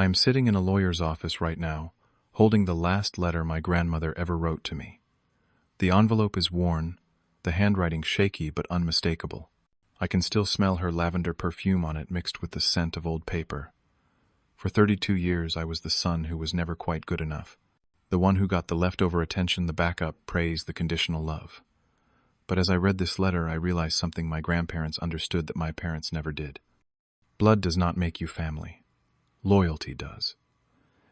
I am sitting in a lawyer's office right now, holding the last letter my grandmother ever wrote to me. The envelope is worn, the handwriting shaky but unmistakable. I can still smell her lavender perfume on it mixed with the scent of old paper. For 32 years I was the son who was never quite good enough. The one who got the leftover attention, the backup, praise, the conditional love. But as I read this letter, I realized something my grandparents understood that my parents never did. Blood does not make you family. Loyalty does.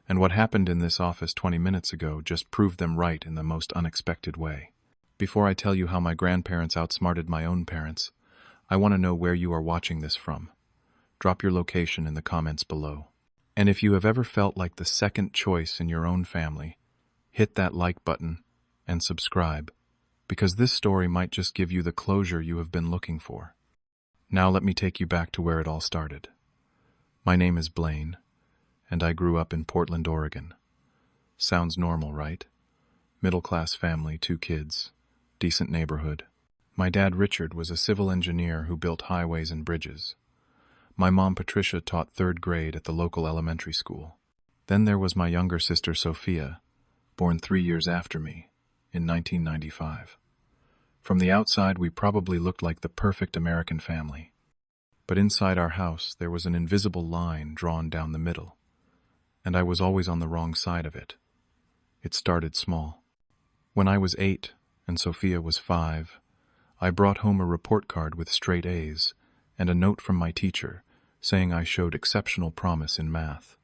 And what happened in this office 20 minutes ago just proved them right in the most unexpected way. Before I tell you how my grandparents outsmarted my own parents, I want to know where you are watching this from. Drop your location in the comments below. And if you have ever felt like the second choice in your own family, hit that like button and subscribe, because this story might just give you the closure you have been looking for. Now let me take you back to where it all started. My name is Blaine, and I grew up in Portland, Oregon. Sounds normal, right? Middle-class family, 2 kids, decent neighborhood. My dad, Richard, was a civil engineer who built highways and bridges. My mom, Patricia, taught 3rd grade at the local elementary school. Then there was my younger sister, Sophia, born 3 years after me, in 1995. From the outside, we probably looked like the perfect American family. But inside our house, there was an invisible line drawn down the middle, and I was always on the wrong side of it. It started small. When I was 8 and Sophia was 5, I brought home a report card with straight A's and a note from my teacher saying I showed exceptional promise in math.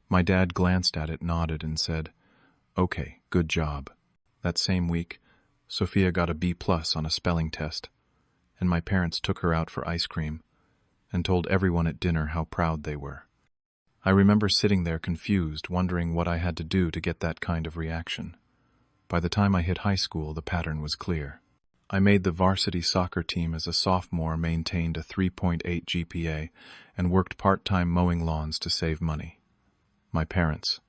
My dad glanced at it, nodded, and said, "Okay, good job." That same week, Sophia got a B+ on a spelling test, and my parents took her out for ice cream and told everyone at dinner how proud they were. I remember sitting there confused, wondering what I had to do to get that kind of reaction. By the time I hit high school, the pattern was clear. I made the varsity soccer team as a sophomore, maintained a 3.8 GPA, and worked part-time mowing lawns to save money. My parents,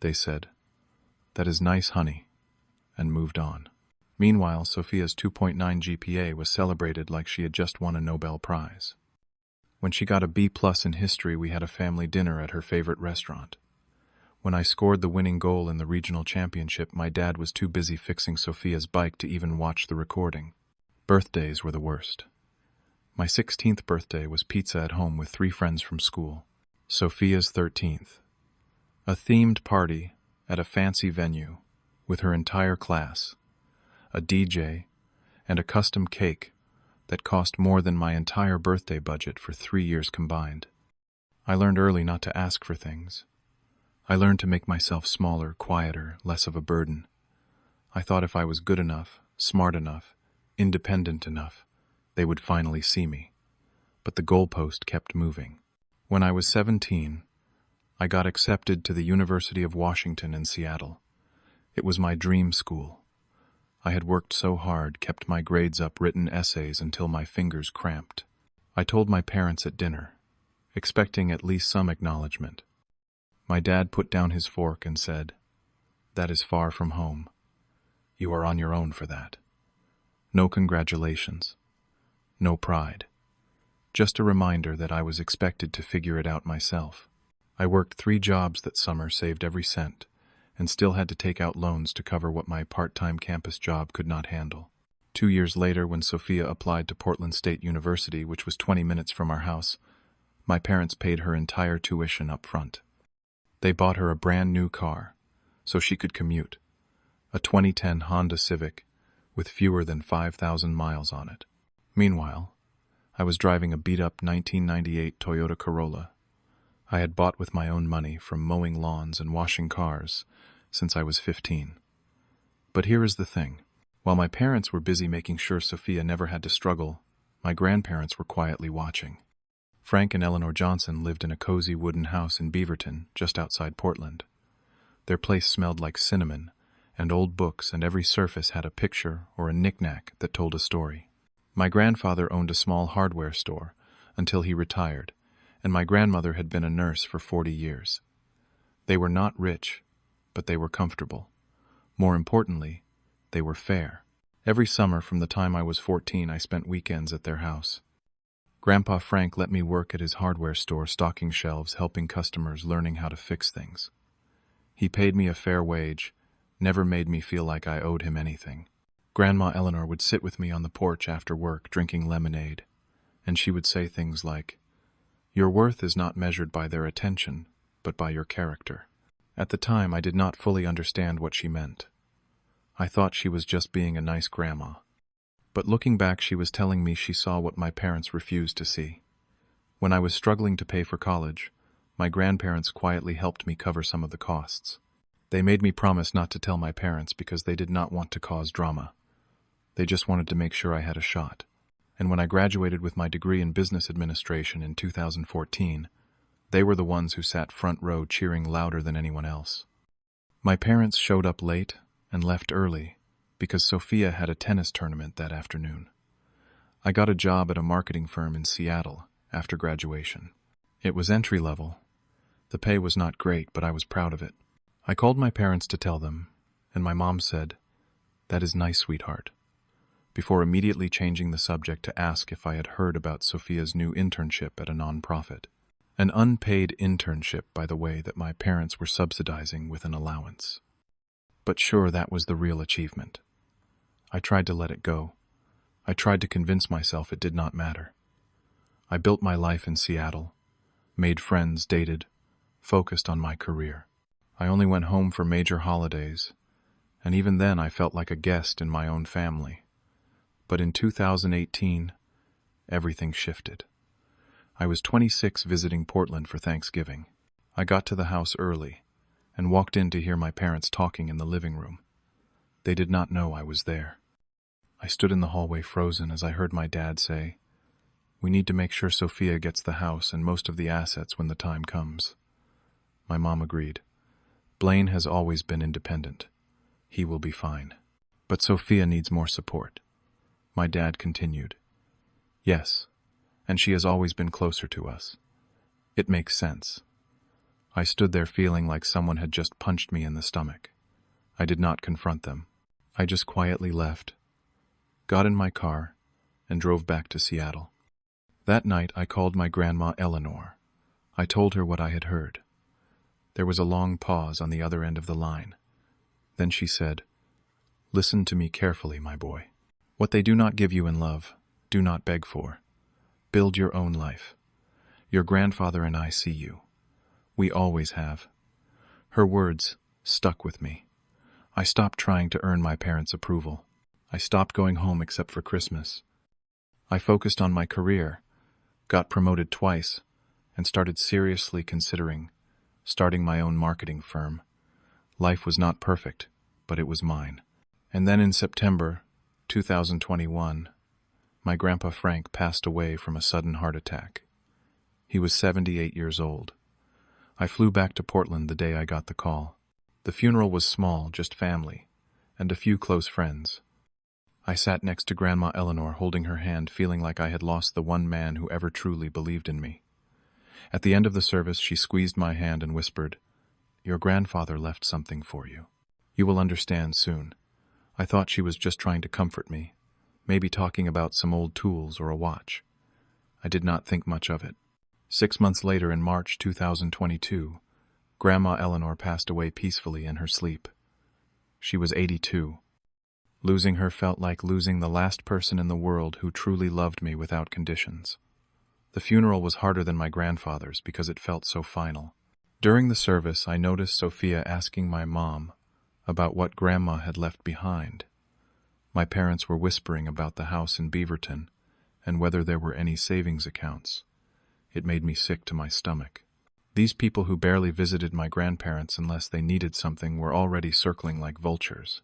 they said, "That is nice, honey," and moved on. Meanwhile, Sophia's 2.9 GPA was celebrated like she had just won a Nobel Prize. When she got a B+ in history, we had a family dinner at her favorite restaurant. When I scored the winning goal in the regional championship, my dad was too busy fixing Sophia's bike to even watch the recording. Birthdays were the worst. My 16th birthday was pizza at home with 3 friends from school. Sophia's 13th. A themed party at a fancy venue with her entire class, a DJ, and a custom cake that cost more than my entire birthday budget for 3 years combined. I learned early not to ask for things. I learned to make myself smaller, quieter, less of a burden. I thought if I was good enough, smart enough, independent enough, they would finally see me. But the goalpost kept moving. When I was 17, I got accepted to the University of Washington in Seattle. It was my dream school. I had worked so hard, kept my grades up, written essays until my fingers cramped. I told my parents at dinner, expecting at least some acknowledgement. My dad put down his fork and said, "That is far from home. You are on your own for that. No congratulations. No pride. Just a reminder that I was expected to figure it out myself." I worked 3 jobs that summer, saved every cent, and still had to take out loans to cover what my part-time campus job could not handle. 2 years later, when Sophia applied to Portland State University, which was 20 minutes from our house, my parents paid her entire tuition up front. They bought her a brand new car, so she could commute, a 2010 Honda Civic with fewer than 5,000 miles on it. Meanwhile, I was driving a beat-up 1998 Toyota Corolla. I had bought with my own money from mowing lawns and washing cars since I was 15. But here is the thing. While my parents were busy making sure Sophia never had to struggle, my grandparents were quietly watching. Frank and Eleanor Johnson lived in a cozy wooden house in Beaverton, just outside Portland. Their place smelled like cinnamon and old books, and every surface had a picture or a knick-knack that told a story. My grandfather owned a small hardware store until he retired, and my grandmother had been a nurse for 40 years. They were not rich, but they were comfortable. More importantly, they were fair. Every summer from the time I was 14, I spent weekends at their house. Grandpa Frank let me work at his hardware store, stocking shelves, helping customers, learning how to fix things. He paid me a fair wage, never made me feel like I owed him anything. Grandma Eleanor would sit with me on the porch after work, drinking lemonade, and she would say things like, "Your worth is not measured by their attention, but by your character." At the time, I did not fully understand what she meant. I thought she was just being a nice grandma. But looking back, she was telling me she saw what my parents refused to see. When I was struggling to pay for college, my grandparents quietly helped me cover some of the costs. They made me promise not to tell my parents because they did not want to cause drama. They just wanted to make sure I had a shot. And when I graduated with my degree in business administration in 2014, they were the ones who sat front row cheering louder than anyone else. My parents showed up late and left early because Sophia had a tennis tournament that afternoon. I got a job at a marketing firm in Seattle after graduation. It was entry level. The pay was not great, but I was proud of it. I called my parents to tell them, and my mom said, "That is nice, sweetheart," before immediately changing the subject to ask if I had heard about Sophia's new internship at a nonprofit. An unpaid internship, by the way, that my parents were subsidizing with an allowance. But sure, that was the real achievement. I tried to let it go. I tried to convince myself it did not matter. I built my life in Seattle, made friends, dated, focused on my career. I only went home for major holidays, and even then I felt like a guest in my own family. But in 2018, everything shifted. I was 26 visiting Portland for Thanksgiving. I got to the house early and walked in to hear my parents talking in the living room. They did not know I was there. I stood in the hallway frozen as I heard my dad say, "We need to make sure Sophia gets the house and most of the assets when the time comes." My mom agreed. "Blaine has always been independent. He will be fine. But Sophia needs more support." My dad continued, "Yes, and she has always been closer to us. It makes sense." I stood there feeling like someone had just punched me in the stomach. I did not confront them. I just quietly left, got in my car, and drove back to Seattle. That night I called my grandma Eleanor. I told her what I had heard. There was a long pause on the other end of the line. Then she said, "Listen to me carefully, my boy. What they do not give you in love, do not beg for. Build your own life. Your grandfather and I see you. We always have." Her words stuck with me. I stopped trying to earn my parents' approval. I stopped going home except for Christmas. I focused on my career, got promoted twice, and started seriously considering starting my own marketing firm. Life was not perfect, but it was mine. And then in September 2021, my grandpa Frank passed away from a sudden heart attack. He was 78 years old. I flew back to Portland the day I got the call. The funeral was small, just family, and a few close friends. I sat next to Grandma Eleanor, holding her hand, feeling like I had lost the one man who ever truly believed in me. At the end of the service, she squeezed my hand and whispered, "Your grandfather left something for you. You will understand soon." I thought she was just trying to comfort me, maybe talking about some old tools or a watch. I did not think much of it. 6 months later, in March 2022, Grandma Eleanor passed away peacefully in her sleep. She was 82. Losing her felt like losing the last person in the world who truly loved me without conditions. The funeral was harder than my grandfather's because it felt so final. During the service, I noticed Sophia asking my mom about what Grandma had left behind. My parents were whispering about the house in Beaverton and whether there were any savings accounts. It made me sick to my stomach. These people who barely visited my grandparents unless they needed something were already circling like vultures.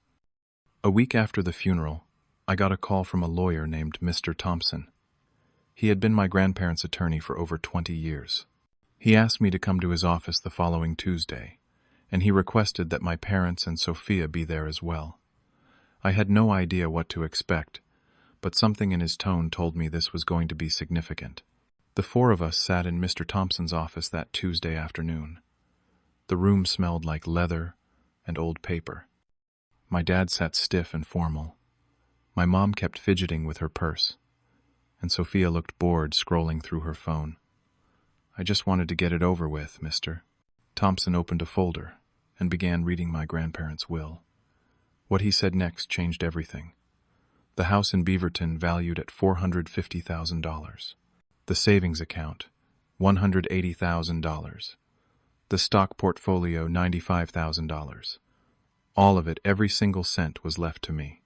A week after the funeral, I got a call from a lawyer named Mr. Thompson. He had been my grandparents' attorney for over 20 years. He asked me to come to his office the following Tuesday, and he requested that my parents and Sophia be there as well. I had no idea what to expect, but something in his tone told me this was going to be significant. The four of us sat in Mr. Thompson's office that Tuesday afternoon. The room smelled like leather and old paper. My dad sat stiff and formal. My mom kept fidgeting with her purse. and Sophia looked bored scrolling through her phone. I just wanted to get it over with, mister. Thompson opened a folder and began reading my grandparents' will. What he said next changed everything. The house in Beaverton valued at $450,000. The savings account, $180,000. The stock portfolio, $95,000. All of it, every single cent, was left to me.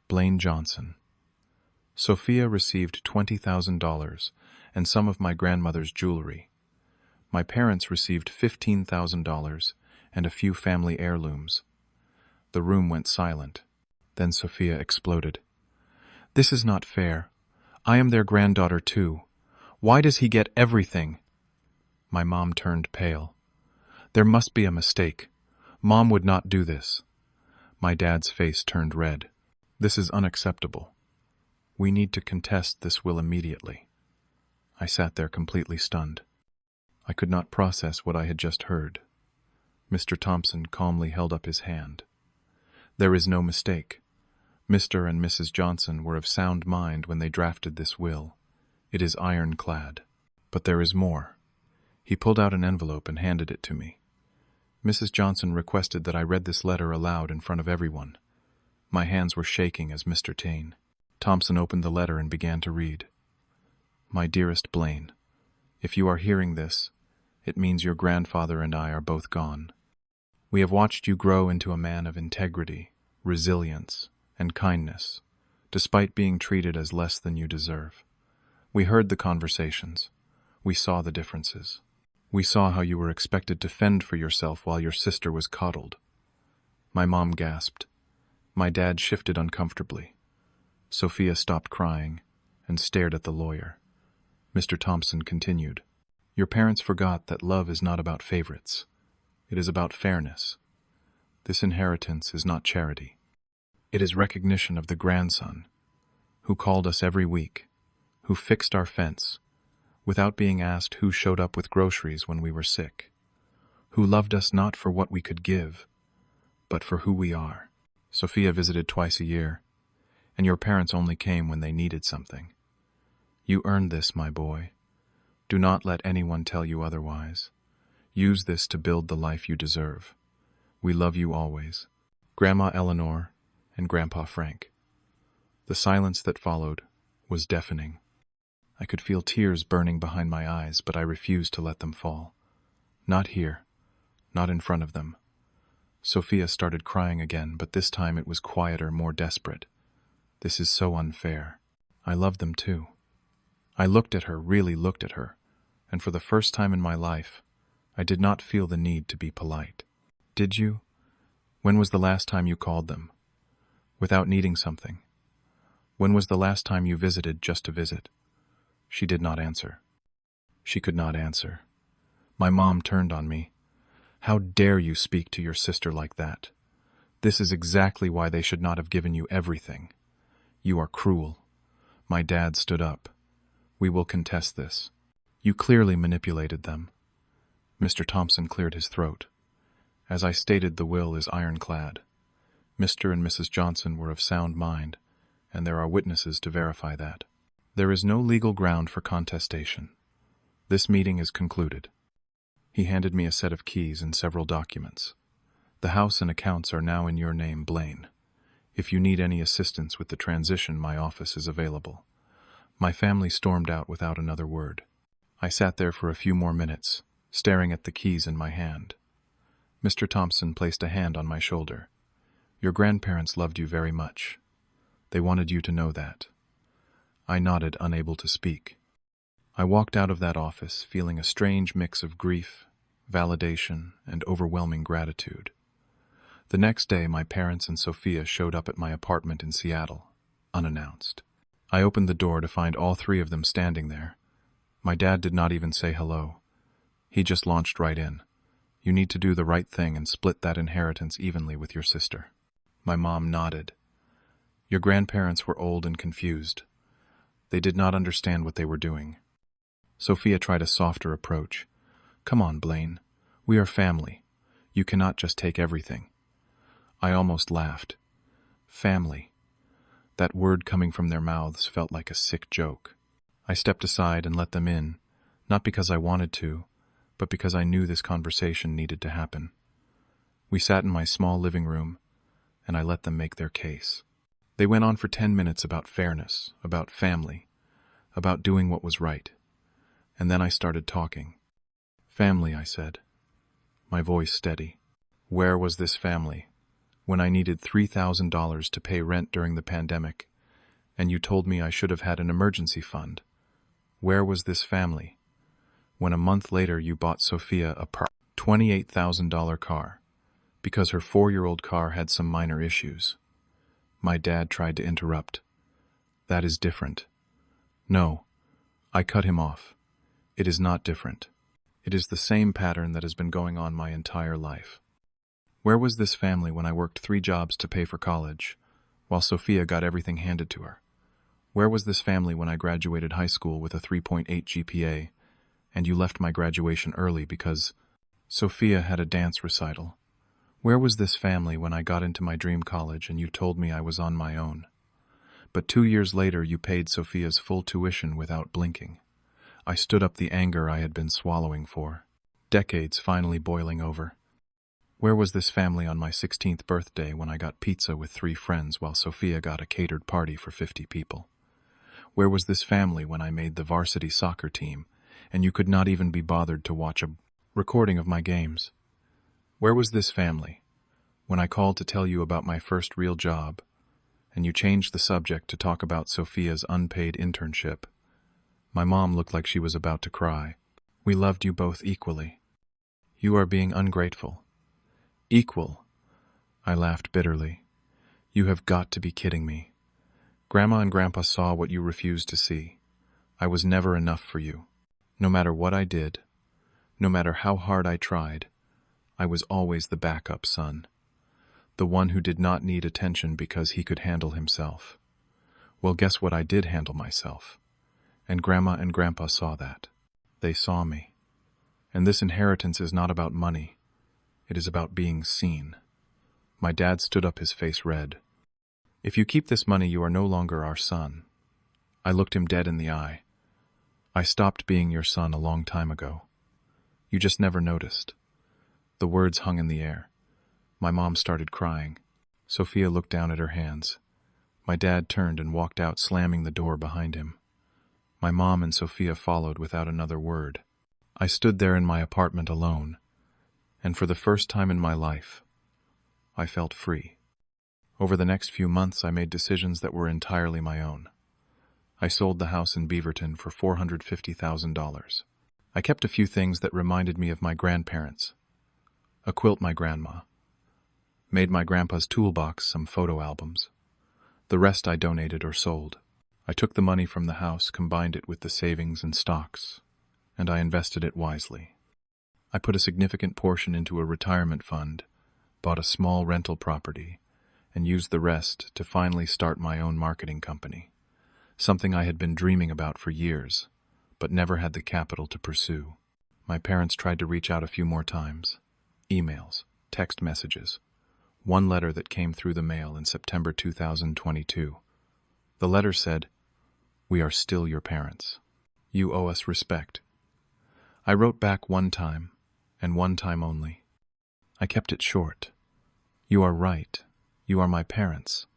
Blaine Johnson. Sophia received $20,000 and some of my grandmother's jewelry. My parents received $15,000 and a few family heirlooms. The room went silent. Then Sophia exploded. This is not fair. I am their granddaughter too. Why does he get everything? My mom turned pale. There must be a mistake. Mom would not do this. My dad's face turned red. This is unacceptable. We need to contest this will immediately. I sat there completely stunned. I could not process what I had just heard. Mr. Thompson calmly held up his hand. There is no mistake. Mr. and Mrs. Johnson were of sound mind when they drafted this will. It is ironclad. But there is more. He pulled out an envelope and handed it to me. Mrs. Johnson requested that I read this letter aloud in front of everyone. My hands were shaking as Mr. Thompson opened the letter and began to read. My dearest Blaine, if you are hearing this, it means your grandfather and I are both gone. We have watched you grow into a man of integrity, resilience, and kindness, despite being treated as less than you deserve. We heard the conversations. We saw the differences. We saw how you were expected to fend for yourself while your sister was coddled. My mom gasped. My dad shifted uncomfortably. Sophia stopped crying and stared at the lawyer. Mr. Thompson continued. Your parents forgot that love is not about favorites. It is about fairness. This inheritance is not charity. It is recognition of the grandson who called us every week, who fixed our fence, without being asked who showed up with groceries when we were sick, who loved us not for what we could give, but for who we are. Sophia visited twice a year, and your parents only came when they needed something. You earned this, my boy. Do not let anyone tell you otherwise. Use this to build the life you deserve. We love you always. Grandma Eleanor and Grandpa Frank. The silence that followed was deafening. I could feel tears burning behind my eyes, but I refused to let them fall. Not here. Not in front of them. Sophia started crying again, but this time it was quieter, more desperate. This is so unfair. I love them too. I looked at her, really looked at her, and for the first time in my life, I did not feel the need to be polite. Did you? When was the last time you called them? Without needing something? When was the last time you visited just to visit? She did not answer. She could not answer. My mom turned on me. How dare you speak to your sister like that? This is exactly why they should not have given you everything. You are cruel. My dad stood up. We will contest this. You clearly manipulated them. Mr. Thompson cleared his throat. As I stated, the will is ironclad. Mr. and Mrs. Johnson were of sound mind, and there are witnesses to verify that. There is no legal ground for contestation. This meeting is concluded. He handed me a set of keys and several documents. The house and accounts are now in your name, Blaine. If you need any assistance with the transition, my office is available. My family stormed out without another word. I sat there for a few more minutes, staring at the keys in my hand. Mr. Thompson placed a hand on my shoulder. Your grandparents loved you very much. They wanted you to know that. I nodded, unable to speak. I walked out of that office, feeling a strange mix of grief, validation, and overwhelming gratitude. The next day, my parents and Sophia showed up at my apartment in Seattle, unannounced. I opened the door to find all three of them standing there. My dad did not even say hello. He just launched right in. You need to do the right thing and split that inheritance evenly with your sister. My mom nodded. Your grandparents were old and confused. They did not understand what they were doing. Sophia tried a softer approach. Come on, Blaine. We are family. You cannot just take everything. I almost laughed. Family. That word coming from their mouths felt like a sick joke. I stepped aside and let them in, not because I wanted to, but because I knew this conversation needed to happen. We sat in my small living room, and I let them make their case. They went on for 10 minutes about fairness, about family, about doing what was right. And then I started talking. Family, I said, my voice steady. Where was this family when I needed $3,000 to pay rent during the pandemic, and you told me I should have had an emergency fund? Where was this family when a month later you bought Sophia a $28,000 car because her 4-year-old car had some minor issues? My dad tried to interrupt. That is different. No, I cut him off. It is not different. It is the same pattern that has been going on my entire life. Where was this family when I worked 3 jobs to pay for college, while Sophia got everything handed to her? Where was this family when I graduated high school with a 3.8 GPA, and you left my graduation early because Sophia had a dance recital? Where was this family when I got into my dream college and you told me I was on my own? But 2 years later you paid Sophia's full tuition without blinking. I stood up the anger I had been swallowing for decades finally boiling over. Where was this family on my 16th birthday when I got pizza with 3 friends while Sophia got a catered party for 50 people? Where was this family when I made the varsity soccer team and you could not even be bothered to watch a recording of my games? Where was this family when I called to tell you about my first real job and you changed the subject to talk about Sophia's unpaid internship? My mom looked like she was about to cry. We loved you both equally. You are being ungrateful. Equal? I laughed bitterly. You have got to be kidding me. Grandma and Grandpa saw what you refused to see. I was never enough for you. No matter what I did, no matter how hard I tried, I was always the backup son. The one who did not need attention because he could handle himself. Well, guess what? I did handle myself. And Grandma and Grandpa saw that. They saw me. And this inheritance is not about money. It is about being seen. My dad stood up, his face red. If you keep this money, you are no longer our son. I looked him dead in the eye. I stopped being your son a long time ago. You just never noticed. The words hung in the air. My mom started crying. Sophia looked down at her hands. My dad turned and walked out, slamming the door behind him. My mom and Sophia followed without another word. I stood there in my apartment alone, and for the first time in my life, I felt free. Over the next few months, I made decisions that were entirely my own. I sold the house in Beaverton for $450,000. I kept a few things that reminded me of my grandparents. A quilt my grandma. Made my grandpa's toolbox some photo albums. The rest I donated or sold. I took the money from the house, combined it with the savings and stocks, and I invested it wisely. I put a significant portion into a retirement fund, bought a small rental property, and used the rest to finally start my own marketing company, something I had been dreaming about for years, but never had the capital to pursue. My parents tried to reach out a few more times. Emails, text messages. One letter that came through the mail in September 2022. The letter said, "We are still your parents. You owe us respect." I wrote back one time, and one time only. I kept it short. You are right. You are my parents.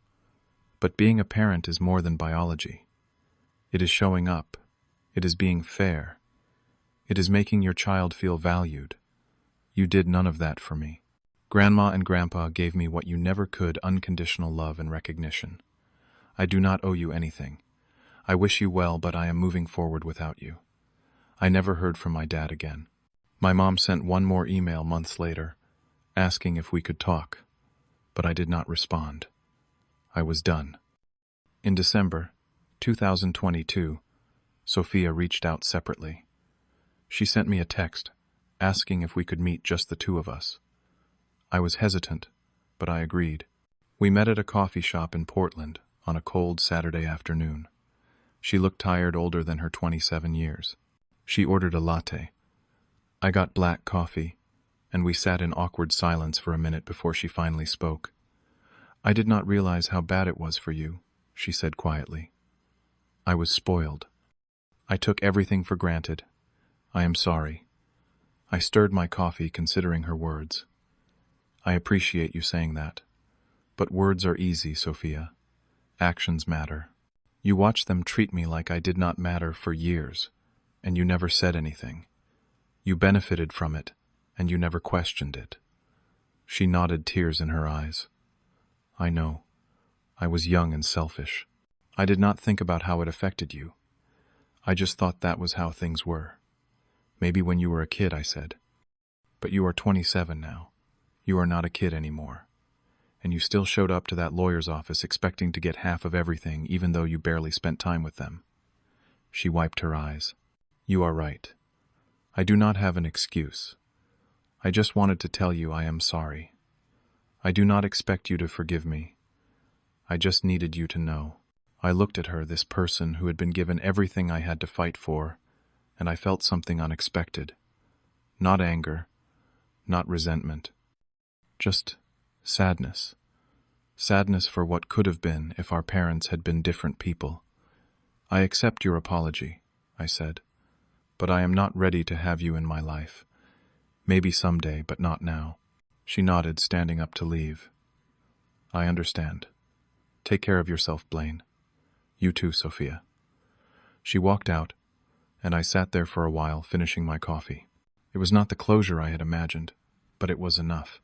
But being a parent is more than biology. It is showing up. It is being fair. It is making your child feel valued. You did none of that for me. Grandma and Grandpa gave me what you never could: unconditional love and recognition. I do not owe you anything. I wish you well, but I am moving forward without you. I never heard from my dad again. My mom sent one more email months later, asking if we could talk, but I did not respond. I was done. In December 2022, Sophia reached out separately. She sent me a text, asking if we could meet, just the 2 of us. I was hesitant, but I agreed. We met at a coffee shop in Portland on a cold Saturday afternoon. She looked tired, older than her 27 years. She ordered a latte. I got black coffee, and we sat in awkward silence for a minute before she finally spoke. "I did not realize how bad it was for you," she said quietly. "I was spoiled. I took everything for granted. I am sorry. I stirred my coffee, considering her words. I appreciate you saying that. But words are easy, Sophia. Actions matter. You watched them treat me like I did not matter for years, and you never said anything. You benefited from it, and you never questioned it. She nodded, tears in her eyes. I know. I was young and selfish. I did not think about how it affected you. I just thought that was how things were. Maybe when you were a kid, I said. But you are 27 now. You are not a kid anymore. And you still showed up to that lawyer's office expecting to get half of everything, even though you barely spent time with them. She wiped her eyes. You are right. I do not have an excuse. I just wanted to tell you I am sorry. I do not expect you to forgive me. I just needed you to know. I looked at her, this person who had been given everything I had to fight for, and I felt something unexpected. Not anger, not resentment. Just sadness. Sadness for what could have been if our parents had been different people. I accept your apology, I said, but I am not ready to have you in my life. Maybe someday, but not now. She nodded, standing up to leave. I understand. Take care of yourself, Blaine. You too, Sophia. She walked out, and I sat there for a while, finishing my coffee. It was not the closure I had imagined, but it was enough.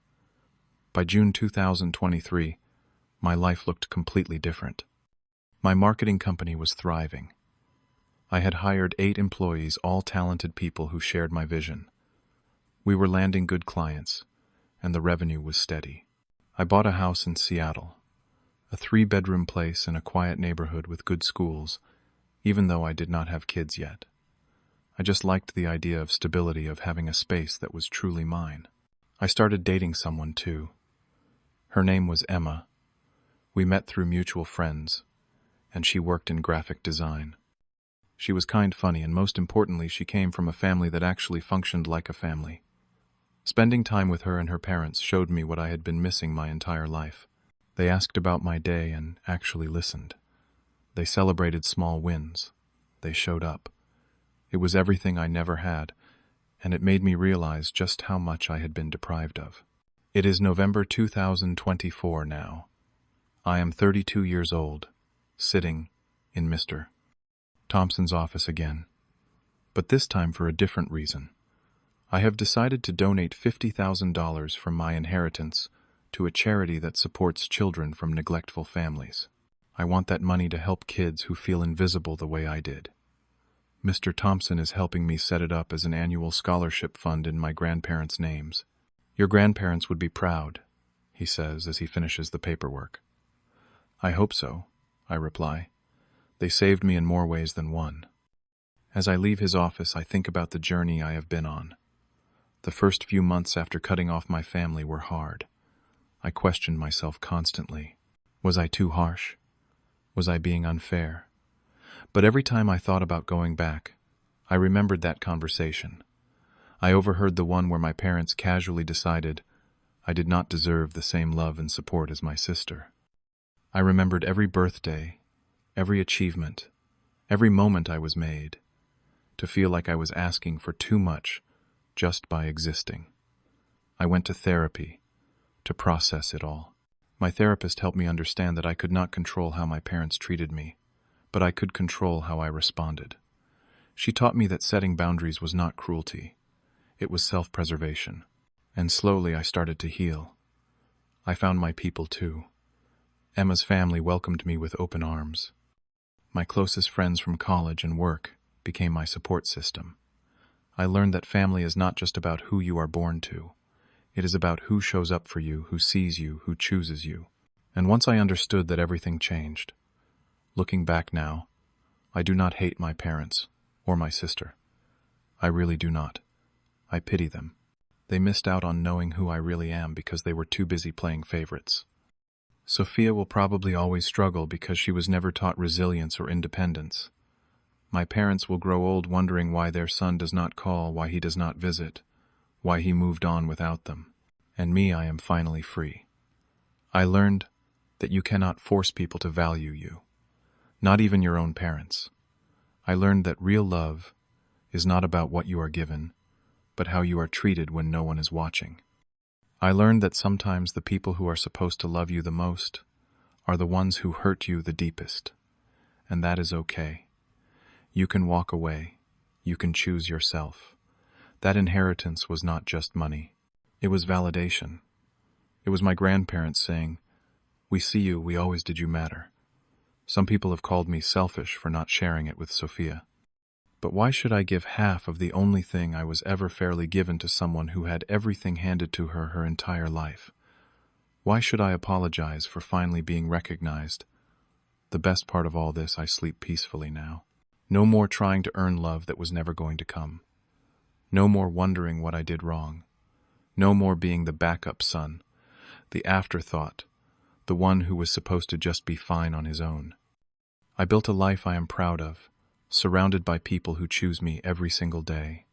By June 2023, my life looked completely different. My marketing company was thriving. I had hired 8 employees, all talented people who shared my vision. We were landing good clients, and the revenue was steady. I bought a house in Seattle, a 3-bedroom place in a quiet neighborhood with good schools, even though I did not have kids yet. I just liked the idea of stability, of having a space that was truly mine. I started dating someone too. Her name was Emma. We met through mutual friends, and she worked in graphic design. She was kind, funny, and most importantly, she came from a family that actually functioned like a family. Spending time with her and her parents showed me what I had been missing my entire life. They asked about my day and actually listened. They celebrated small wins. They showed up. It was everything I never had, and it made me realize just how much I had been deprived of. It is November 2024 now. I am 32 years old, sitting in Mr. Thompson's office again. But this time for a different reason. I have decided to donate $50,000 from my inheritance to a charity that supports children from neglectful families. I want that money to help kids who feel invisible the way I did. Mr. Thompson is helping me set it up as an annual scholarship fund in my grandparents' names. Your grandparents would be proud, he says as he finishes the paperwork. I hope so, I reply. They saved me in more ways than one. As I leave his office, I think about the journey I have been on. The first few months after cutting off my family were hard. I questioned myself constantly. Was I too harsh? Was I being unfair? But every time I thought about going back, I remembered that conversation. I overheard the one where my parents casually decided I did not deserve the same love and support as my sister. I remembered every birthday, every achievement, every moment I was made, to feel like I was asking for too much just by existing. I went to therapy to process it all. My therapist helped me understand that I could not control how my parents treated me, but I could control how I responded. She taught me that setting boundaries was not cruelty. It was self-preservation. And slowly I started to heal. I found my people too. Emma's family welcomed me with open arms. My closest friends from college and work became my support system. I learned that family is not just about who you are born to. It is about who shows up for you, who sees you, who chooses you. And once I understood that, everything changed. Looking back now, I do not hate my parents or my sister. I really do not. I pity them. They missed out on knowing who I really am because they were too busy playing favorites. Sophia will probably always struggle because she was never taught resilience or independence. My parents will grow old wondering why their son does not call, why he does not visit, why he moved on without them. And me, I am finally free. I learned that you cannot force people to value you, not even your own parents. I learned that real love is not about what you are given, but how you are treated when no one is watching. I learned that sometimes the people who are supposed to love you the most are the ones who hurt you the deepest, and that is okay. You can walk away. You can choose yourself. That inheritance was not just money. It was validation. It was my grandparents saying, "We see you, we always did you matter." Some people have called me selfish for not sharing it with Sophia. But why should I give half of the only thing I was ever fairly given to someone who had everything handed to her her entire life? Why should I apologize for finally being recognized? The best part of all this, I sleep peacefully now. No more trying to earn love that was never going to come. No more wondering what I did wrong. No more being the backup son, the afterthought, the one who was supposed to just be fine on his own. I built a life I am proud of, surrounded by people who choose me every single day,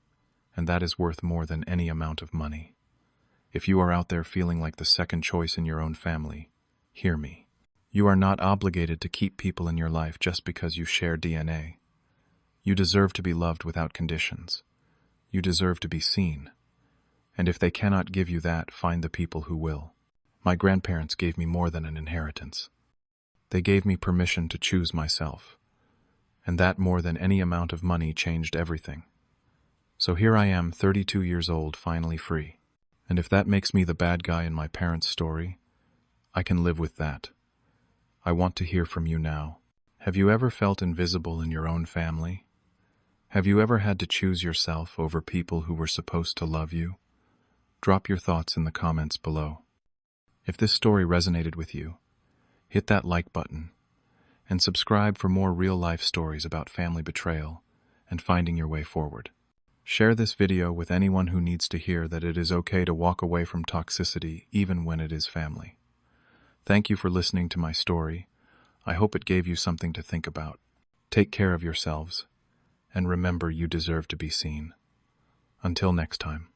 and that is worth more than any amount of money. If you are out there feeling like the second choice in your own family, hear me. You are not obligated to keep people in your life just because you share DNA. You deserve to be loved without conditions. You deserve to be seen. And if they cannot give you that, find the people who will. My grandparents gave me more than an inheritance. They gave me permission to choose myself. And that more than any amount of money changed everything. So here I am, 32 years old, finally free. And if that makes me the bad guy in my parents' story, I can live with that. I want to hear from you now. Have you ever felt invisible in your own family? Have you ever had to choose yourself over people who were supposed to love you? Drop your thoughts in the comments below. If this story resonated with you, hit that like button and subscribe for more real-life stories about family betrayal and finding your way forward. Share this video with anyone who needs to hear that it is okay to walk away from toxicity even when it is family. Thank you for listening to my story. I hope it gave you something to think about. Take care of yourselves, and remember you deserve to be seen. Until next time.